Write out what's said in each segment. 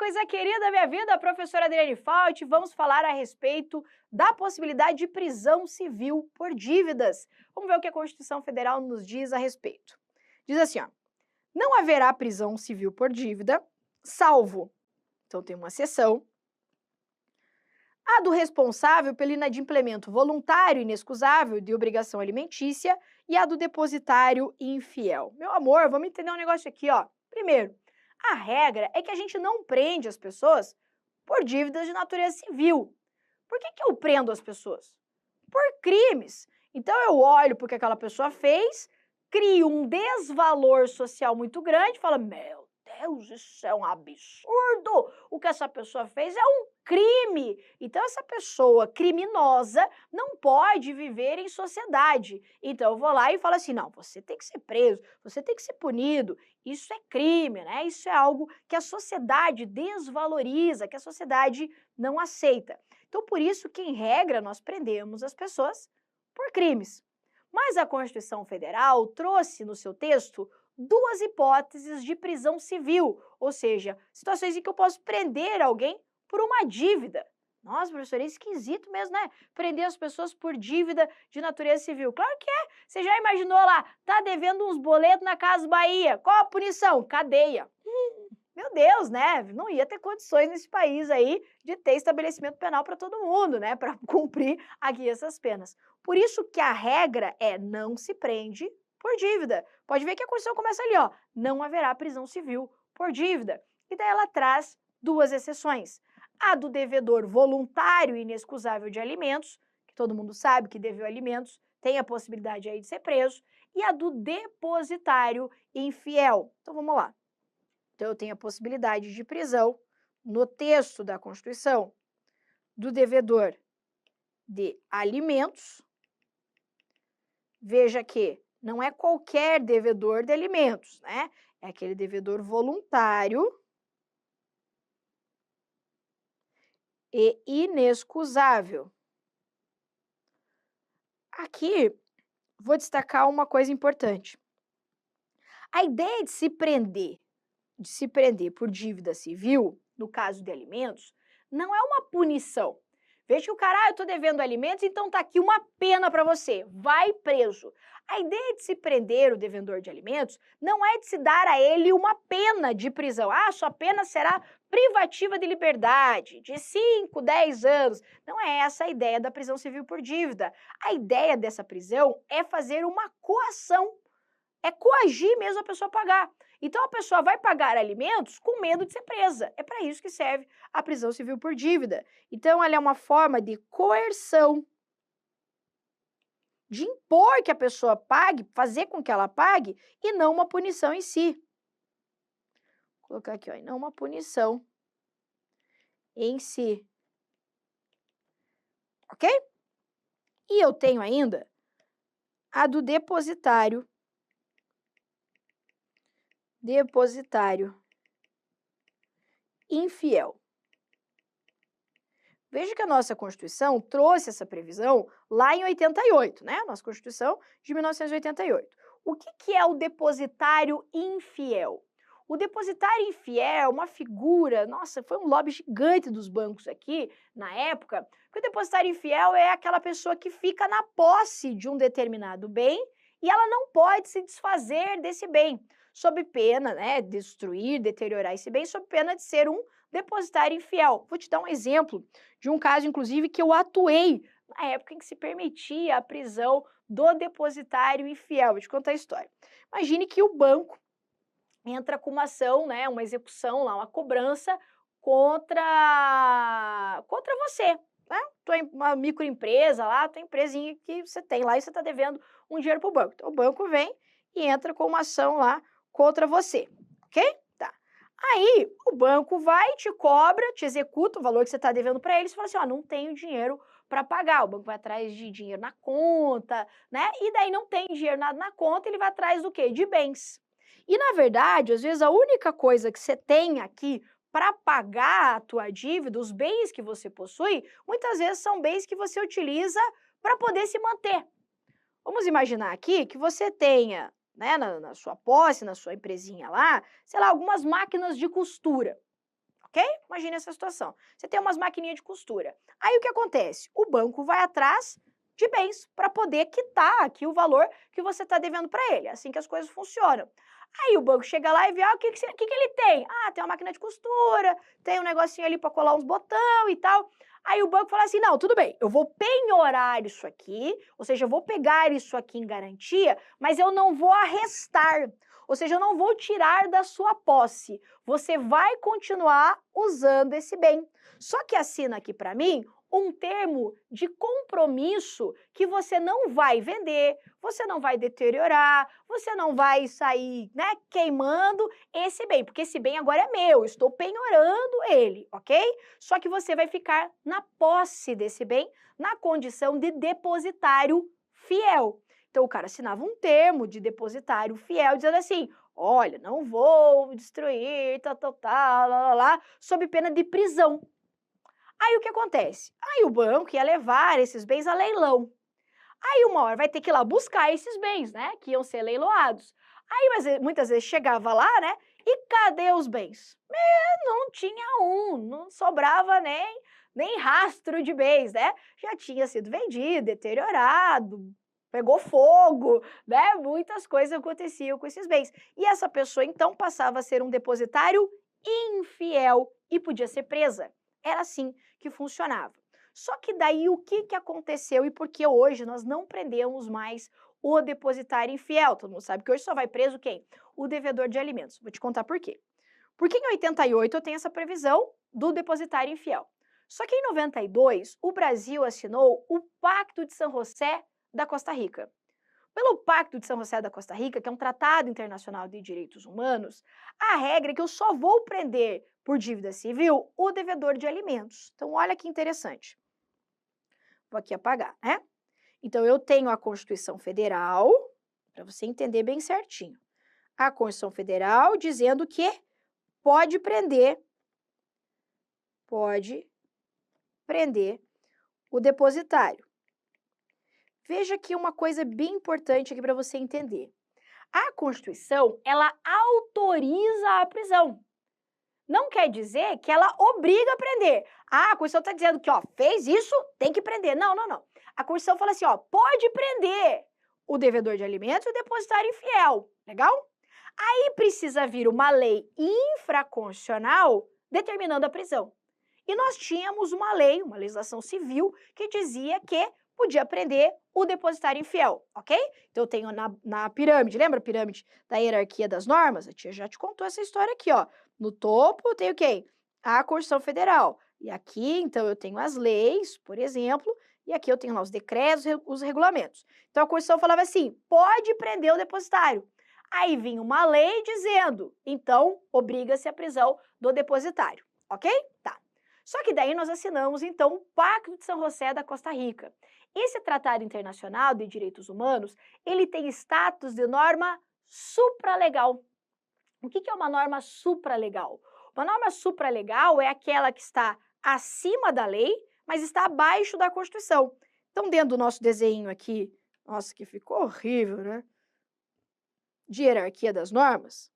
coisa querida da minha vida, professora Adriane Fauci, vamos falar a respeito da possibilidade de prisão civil por dívidas. Vamos ver o que a Constituição Federal nos diz a respeito. Diz assim, ó, não haverá prisão civil por dívida, salvo, então tem uma exceção, a do responsável pelo inadimplemento voluntário e inexcusável de obrigação alimentícia e a do depositário infiel. Meu amor, vamos entender um negócio aqui, ó. Primeiro, a regra é que a gente não prende as pessoas por dívidas de natureza civil. Por que eu prendo as pessoas? Por crimes. Então eu olho porque aquela pessoa fez, crio um desvalor social muito grande, falo, meu Deus, isso é um absurdo, o que essa pessoa fez é um crime. Então essa pessoa criminosa não pode viver em sociedade. Então eu vou lá e falo assim, não, você tem que ser preso, você tem que ser punido, isso é crime, né? Isso é algo que a sociedade desvaloriza, que a sociedade não aceita. Então por isso que em regra nós prendemos as pessoas por crimes. Mas a Constituição Federal trouxe no seu texto duas hipóteses de prisão civil, ou seja, situações em que eu posso prender alguém por uma dívida. Nossa, professor, é esquisito mesmo, né? Prender as pessoas por dívida de natureza civil. Claro que é. Você já imaginou lá, tá devendo uns boletos na Casa Bahia. Qual a punição? Cadeia. Meu Deus, né? Não ia ter condições nesse país aí de ter estabelecimento penal para todo mundo, né? Para cumprir aqui essas penas. Por isso que a regra é não se prende por dívida. Pode ver que a Constituição começa ali, ó, não haverá prisão civil por dívida. E daí ela traz duas exceções. A do devedor voluntário e inexcusável de alimentos, que todo mundo sabe que deveu alimentos, tem a possibilidade aí de ser preso, e a do depositário infiel. Então vamos lá. Então eu tenho a possibilidade de prisão no texto da Constituição do devedor de alimentos. Veja que não é qualquer devedor de alimentos, né? É aquele devedor voluntário e inexcusável. Aqui, vou destacar uma coisa importante. A ideia de se prender por dívida civil, no caso de alimentos, não é uma punição. Veja que o cara, eu estou devendo alimentos, então tá aqui uma pena para você, vai preso. A ideia de se prender o devedor de alimentos não é de se dar a ele uma pena de prisão. Ah, sua pena será privativa de liberdade, de 5, 10 anos. Não é essa a ideia da prisão civil por dívida. A ideia dessa prisão é fazer uma coação, é coagir mesmo a pessoa a pagar. Então a pessoa vai pagar alimentos com medo de ser presa. É para isso que serve a prisão civil por dívida. Então ela é uma forma de coerção, de impor que a pessoa pague, fazer com que ela pague, e não uma punição em si. Vou colocar aqui, ó, e não uma punição em si. Ok? E eu tenho ainda a do depositário infiel. Veja que a nossa Constituição trouxe essa previsão lá em 88, né? Nossa Constituição de 1988. O que é o depositário infiel? O depositário infiel é uma figura, nossa, foi um lobby gigante dos bancos aqui na época, porque o depositário infiel é aquela pessoa que fica na posse de um determinado bem e ela não pode se desfazer desse bem, sob pena, né, destruir, deteriorar esse bem, sob pena de ser um depositário infiel. Vou te dar um exemplo de um caso, inclusive, que eu atuei na época em que se permitia a prisão do depositário infiel. Vou te contar a história. Imagine que o banco entra com uma ação, né, uma execução lá, uma cobrança contra você, né? Tua uma microempresa lá, tua empresinha que você tem lá e você está devendo um dinheiro para o banco. Então o banco vem e entra com uma ação lá contra você, ok? Tá. Aí o banco vai, te cobra, te executa o valor que você está devendo para eles e fala assim, ó, não tenho dinheiro para pagar. O banco vai atrás de dinheiro na conta, né? E daí não tem dinheiro nada na conta, ele vai atrás do quê? De bens. E, na verdade, às vezes a única coisa que você tem aqui para pagar a tua dívida, os bens que você possui, muitas vezes são bens que você utiliza para poder se manter. Vamos imaginar aqui que você tenha, né, na sua posse, na sua empresinha lá, sei lá, algumas máquinas de costura, ok? Imagine essa situação. Você tem umas maquininhas de costura. Aí o que acontece? O banco vai atrás de bens para poder quitar aqui o valor que você está devendo para ele. É assim que as coisas funcionam. Aí o banco chega lá e vê, o que ele tem? Ah, tem uma máquina de costura, tem um negocinho ali para colar uns botão e tal. Aí o banco fala assim, não, tudo bem, eu vou penhorar isso aqui, ou seja, eu vou pegar isso aqui em garantia, mas eu não vou arrestar, ou seja, eu não vou tirar da sua posse. Você vai continuar usando esse bem. Só que assina aqui para mim um termo de compromisso que você não vai vender, você não vai deteriorar, você não vai sair, né, queimando esse bem, porque esse bem agora é meu, estou penhorando ele, ok? Só que você vai ficar na posse desse bem, na condição de depositário fiel. Então, o cara assinava um termo de depositário fiel, dizendo assim, olha, não vou destruir, sob pena de prisão. Aí o que acontece? Aí o banco ia levar esses bens a leilão. Aí uma hora vai ter que ir lá buscar esses bens, né? Que iam ser leiloados. Aí mas, muitas vezes chegava lá, né? E cadê os bens? Não tinha não sobrava nem rastro de bens, né? Já tinha sido vendido, deteriorado, pegou fogo, né? Muitas coisas aconteciam com esses bens. E essa pessoa, então, passava a ser um depositário infiel e podia ser presa. Era assim que funcionava. Só que daí o que aconteceu e por que hoje nós não prendemos mais o depositário infiel? Todo mundo sabe que hoje só vai preso quem? O devedor de alimentos. Vou te contar por quê. Porque em 88 eu tenho essa previsão do depositário infiel. Só que em 92 o Brasil assinou o Pacto de São José da Costa Rica. Pelo Pacto de São José da Costa Rica, que é um tratado internacional de direitos humanos, a regra é que eu só vou prender por dívida civil o devedor de alimentos. Então, olha que interessante. Vou aqui apagar, né? Então, eu tenho a Constituição Federal, para você entender bem certinho. A Constituição Federal dizendo que pode prender o depositário. Veja aqui uma coisa bem importante aqui para você entender. A Constituição, ela autoriza a prisão. Não quer dizer que ela obriga a prender. Ah, a Constituição está dizendo que, ó, fez isso, tem que prender. Não, não, não. A Constituição fala assim, ó, pode prender o devedor de alimentos e o depositário infiel. Legal? Aí precisa vir uma lei infraconstitucional determinando a prisão. E nós tínhamos uma lei, uma legislação civil, que dizia que podia prender o depositário infiel, ok? Então, eu tenho na pirâmide, lembra a pirâmide da hierarquia das normas? A tia já te contou essa história aqui, ó. No topo, eu tenho quem? A Constituição Federal. E aqui, então, eu tenho as leis, por exemplo, e aqui eu tenho lá os decretos, os regulamentos. Então, a Constituição falava assim, pode prender o depositário. Aí vinha uma lei dizendo, então, obriga-se a prisão do depositário, ok? Tá. Só que daí nós assinamos, então, o Pacto de São José da Costa Rica. Esse Tratado Internacional de Direitos Humanos, ele tem status de norma supralegal. O que é uma norma supralegal? Uma norma supralegal é aquela que está acima da lei, mas está abaixo da Constituição. Então, dentro do nosso desenho aqui, nossa, que ficou horrível, né? De hierarquia das normas,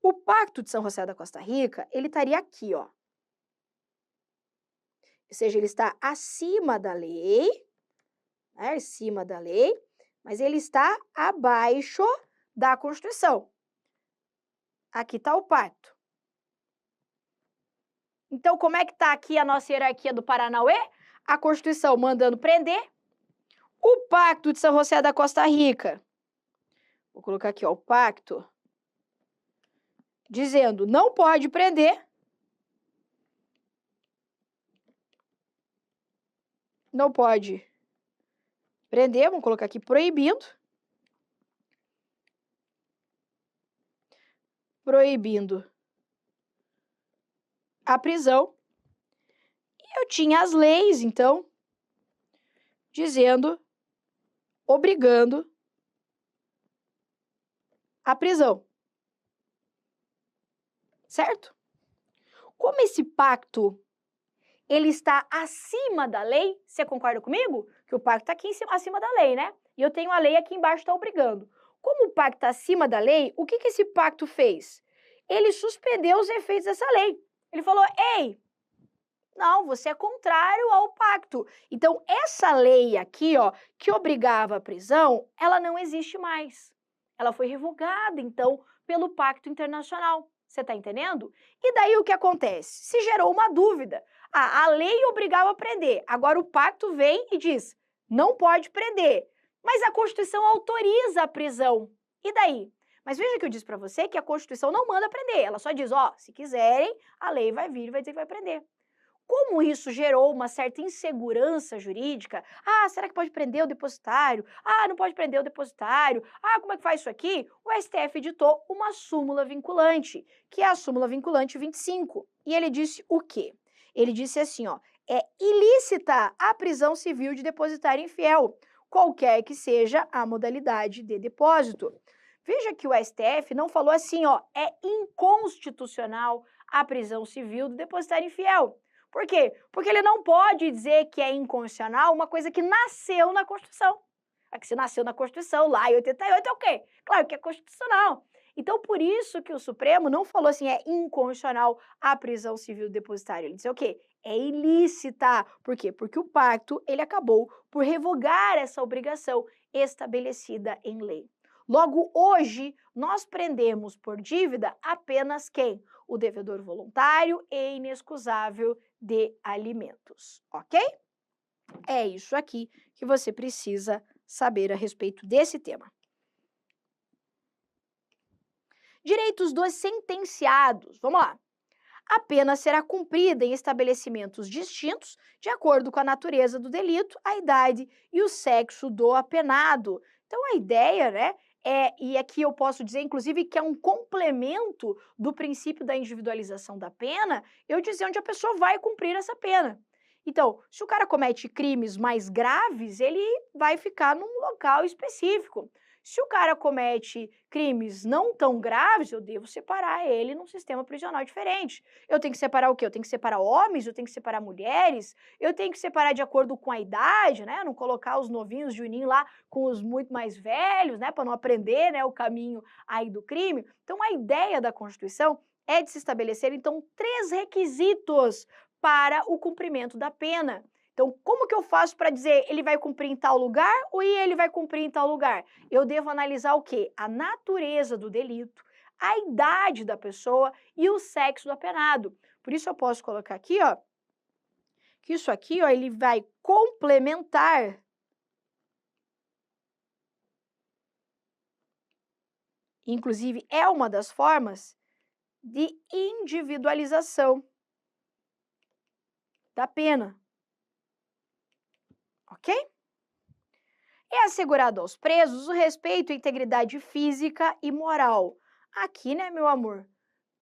o Pacto de São José da Costa Rica, ele estaria aqui, ó. Ou seja, ele está acima da lei, né, acima da lei, mas ele está abaixo da Constituição. Aqui está o pacto. Então, como é que está aqui a nossa hierarquia do Paranauê? A Constituição mandando prender. O Pacto de São José da Costa Rica. Vou colocar aqui, ó, o pacto. Dizendo, não pode prender. Não pode prender, vamos colocar aqui proibindo. Proibindo a prisão. E eu tinha as leis, então, dizendo, obrigando a prisão. Certo? Como esse pacto ele está acima da lei, você concorda comigo? Que o pacto está aqui acima da lei, né? E eu tenho a lei aqui embaixo, está obrigando. Como o pacto está acima da lei, o que esse pacto fez? Ele suspendeu os efeitos dessa lei. Ele falou, ei, não, você é contrário ao pacto. Então, essa lei aqui, ó, que obrigava a prisão, ela não existe mais. Ela foi revogada, então, pelo pacto internacional. Você está entendendo? E daí o que acontece? Se gerou uma dúvida. Ah, a lei obrigava a prender. Agora o pacto vem e diz, não pode prender. Mas a Constituição autoriza a prisão. E daí? Mas veja que eu disse para você que a Constituição não manda prender. Ela só diz, ó, se quiserem, a lei vai vir e vai dizer que vai prender. Como isso gerou uma certa insegurança jurídica, ah, será que pode prender o depositário? Ah, não pode prender o depositário? Ah, como é que faz isso aqui? O STF editou uma súmula vinculante, que é a súmula vinculante 25. E ele disse o quê? Ele disse assim, ó, é ilícita a prisão civil de depositário infiel, qualquer que seja a modalidade de depósito. Veja que o STF não falou assim, ó, é inconstitucional a prisão civil do depositário infiel. Por quê? Porque ele não pode dizer que é inconstitucional uma coisa que nasceu na Constituição. A que se nasceu na Constituição, lá em 88, é o quê? Claro que é constitucional. Então, por isso que o Supremo não falou assim, é inconstitucional a prisão civil do depositário. Ele disse o quê? É ilícita. Por quê? Porque o pacto, ele acabou por revogar essa obrigação estabelecida em lei. Logo, hoje, nós prendemos por dívida apenas quem? O devedor voluntário e inexcusável de alimentos, ok? É isso aqui que você precisa saber a respeito desse tema. Direitos dos sentenciados. Vamos lá. A pena será cumprida em estabelecimentos distintos, de acordo com a natureza do delito, a idade e o sexo do apenado. Então, a ideia, né, e aqui eu posso dizer, inclusive, que é um complemento do princípio da individualização da pena, eu dizer onde a pessoa vai cumprir essa pena. Então, se o cara comete crimes mais graves, ele vai ficar num local específico. Se o cara comete crimes não tão graves, eu devo separar ele num sistema prisional diferente. Eu tenho que separar o quê? Eu tenho que separar homens, eu tenho que separar mulheres, eu tenho que separar de acordo com a idade, né? Não colocar os novinhos de uninho lá com os muito mais velhos, né? Para não aprender, né, o caminho aí do crime. Então, a ideia da Constituição é de se estabelecer, então, 3 requisitos para o cumprimento da pena. Então, como que eu faço para dizer ele vai cumprir em tal lugar ou ele vai cumprir em tal lugar? Eu devo analisar o quê? A natureza do delito, a idade da pessoa e o sexo do apenado. Por isso eu posso colocar aqui, ó, que isso aqui, ó, ele vai complementar inclusive é uma das formas de individualização da pena. Ok? É assegurado aos presos o respeito à integridade física e moral. Aqui, né, meu amor?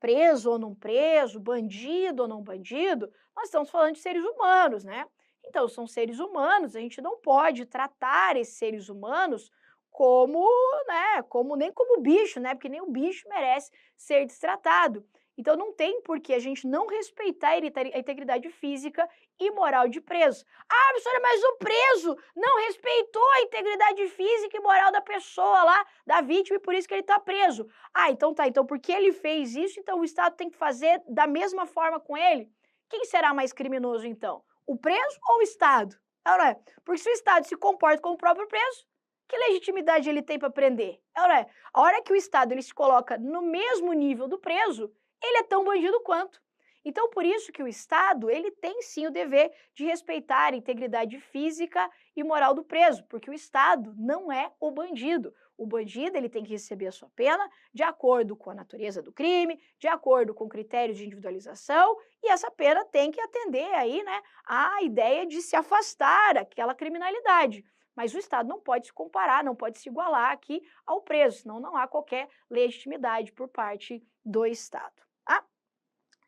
Preso ou não preso, bandido ou não bandido, nós estamos falando de seres humanos, né? Então, são seres humanos, a gente não pode tratar esses seres humanos como, né, nem como bicho, né? Porque nem o bicho merece ser destratado. Então, não tem por que a gente não respeitar a integridade física e moral de presos. Ah, professora, mas o preso não respeitou a integridade física e moral da pessoa lá, da vítima, e por isso que ele está preso. Ah, então tá. Então, porque ele fez isso, então o Estado tem que fazer da mesma forma com ele? Quem será mais criminoso, então? O preso ou o Estado? Não é? Porque se o Estado se comporta como o próprio preso, que legitimidade ele tem para prender? Não é? A hora que o Estado ele se coloca no mesmo nível do preso, ele é tão bandido quanto. Então, por isso que o Estado, ele tem sim o dever de respeitar a integridade física e moral do preso, porque o Estado não é o bandido. O bandido, ele tem que receber a sua pena de acordo com a natureza do crime, de acordo com critérios de individualização, e essa pena tem que atender aí, né, a ideia de se afastar daquela criminalidade. Mas o Estado não pode se comparar, não pode se igualar aqui ao preso, senão não há qualquer legitimidade por parte do Estado. Tá?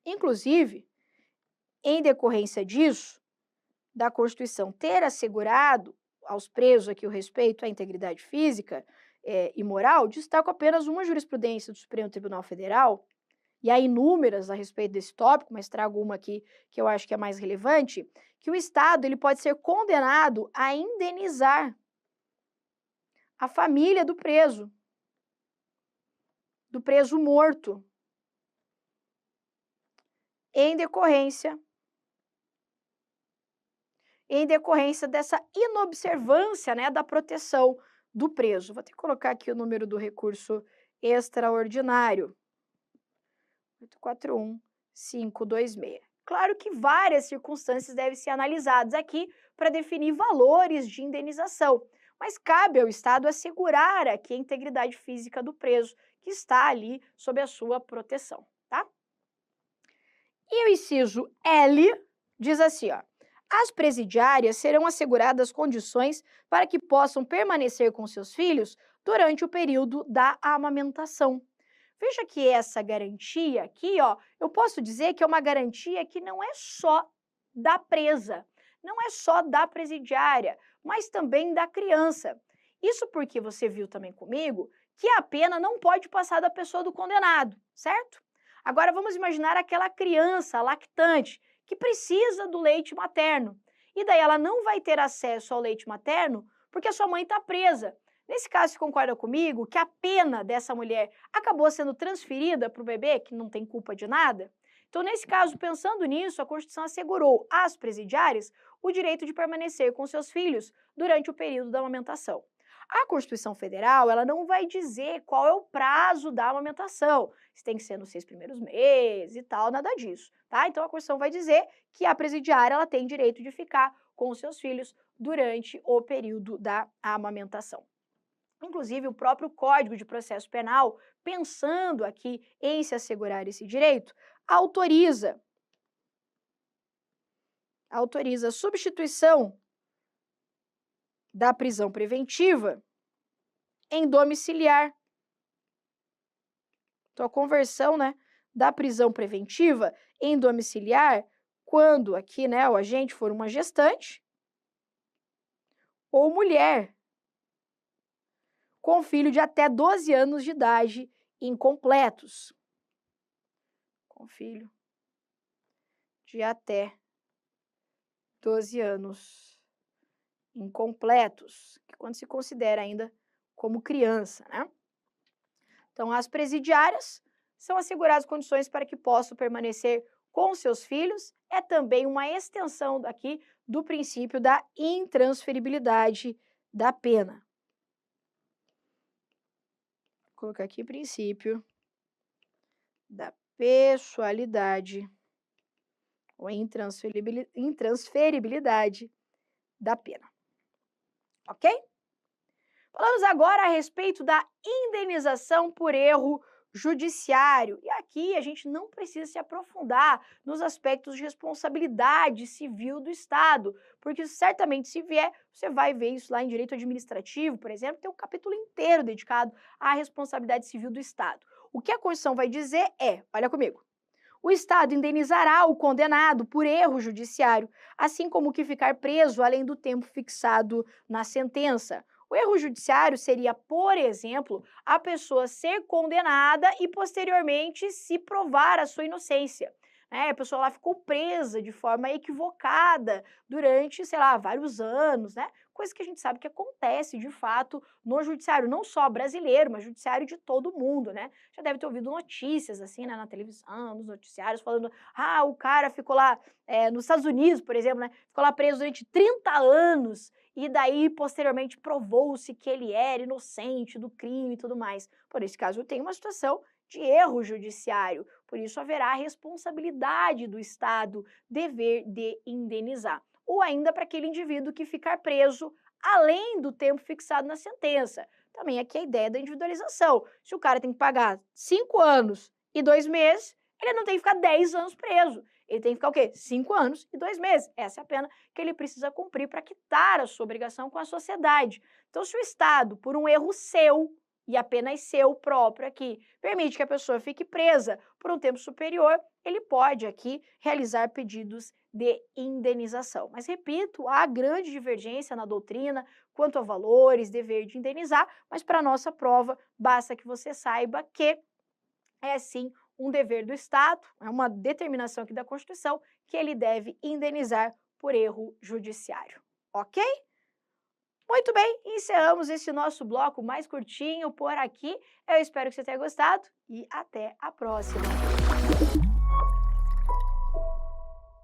Inclusive, em decorrência disso, da Constituição ter assegurado aos presos aqui o respeito à integridade física e moral, destaco apenas uma jurisprudência do Supremo Tribunal Federal, e há inúmeras a respeito desse tópico, mas trago uma aqui que eu acho que é mais relevante, que o Estado ele pode ser condenado a indenizar a família do preso morto. em decorrência dessa inobservância, né, da proteção do preso. Vou ter que colocar aqui o número do recurso extraordinário, 841526. Claro que várias circunstâncias devem ser analisadas aqui para definir valores de indenização, mas cabe ao Estado assegurar aqui a integridade física do preso, que está ali sob a sua proteção, tá? E o inciso L diz assim, ó: as presidiárias serão asseguradas condições para que possam permanecer com seus filhos durante o período da amamentação. Veja que essa garantia aqui, ó, eu posso dizer que é uma garantia que não é só da presa, não é só da presidiária, mas também da criança. Isso porque você viu também comigo que a pena não pode passar da pessoa do condenado, certo? Agora vamos imaginar aquela criança lactante que precisa do leite materno. E daí ela não vai ter acesso ao leite materno porque a sua mãe está presa. Nesse caso, você concorda comigo que a pena dessa mulher acabou sendo transferida para o bebê, que não tem culpa de nada? Então, nesse caso, pensando nisso, a Constituição assegurou às presidiárias o direito de permanecer com seus filhos durante o período da amamentação. A Constituição Federal, ela não vai dizer qual é o prazo da amamentação, se tem que ser nos 6 primeiros meses e tal, nada disso, tá? Então, a Constituição vai dizer que a presidiária, ela tem direito de ficar com os seus filhos durante o período da amamentação. Inclusive, o próprio Código de Processo Penal, pensando aqui em se assegurar esse direito, autoriza a substituição da prisão preventiva em domiciliar. Então, a conversão, né, da prisão preventiva em domiciliar, quando aqui, né, o agente for uma gestante ou mulher com filho de até 12 anos de idade incompletos. Com filho de até 12 anos incompletos, que quando se considera ainda como criança, né? Então, as presidiárias são asseguradas condições para que possam permanecer com seus filhos. É também uma extensão aqui do princípio da intransferibilidade da pena. Vou colocar aqui o princípio da pessoalidade ou intransferibilidade da pena. Ok? Falamos agora a respeito da indenização por erro judiciário. E aqui a gente não precisa se aprofundar nos aspectos de responsabilidade civil do Estado, porque certamente se vier, você vai ver isso lá em direito administrativo, por exemplo, tem um capítulo inteiro dedicado à responsabilidade civil do Estado. O que a Constituição vai dizer é, olha comigo, o Estado indenizará o condenado por erro judiciário, assim como o que ficar preso além do tempo fixado na sentença. O erro judiciário seria, por exemplo, a pessoa ser condenada e posteriormente se provar a sua inocência. A pessoa lá ficou presa de forma equivocada durante, sei lá, vários anos, né? Coisa que a gente sabe que acontece de fato no judiciário, não só brasileiro, mas judiciário de todo mundo, né? Já deve ter ouvido notícias assim, né, na televisão, nos noticiários, falando, o cara ficou lá, nos Estados Unidos, por exemplo, né? Ficou lá preso durante 30 anos e daí, posteriormente, provou-se que ele era inocente do crime e tudo mais. Por esse caso, tem uma situação de erro judiciário, por isso haverá responsabilidade do Estado dever de indenizar. Ou ainda para aquele indivíduo que ficar preso além do tempo fixado na sentença. Também aqui a ideia da individualização. Se o cara tem que pagar 5 anos e 2 meses, ele não tem que ficar 10 anos preso. Ele tem que ficar o quê? 5 anos e 2 meses. Essa é a pena que ele precisa cumprir para quitar a sua obrigação com a sociedade. Então, se o Estado, por um erro seu, e apenas seu próprio aqui, permite que a pessoa fique presa por um tempo superior, ele pode aqui realizar pedidos de indenização. Mas, repito, há grande divergência na doutrina quanto a valores, dever de indenizar, mas para a nossa prova, basta que você saiba que é sim um dever do Estado, é uma determinação aqui da Constituição, que ele deve indenizar por erro judiciário. Ok? Muito bem, encerramos esse nosso bloco mais curtinho por aqui. Eu espero que você tenha gostado e até a próxima.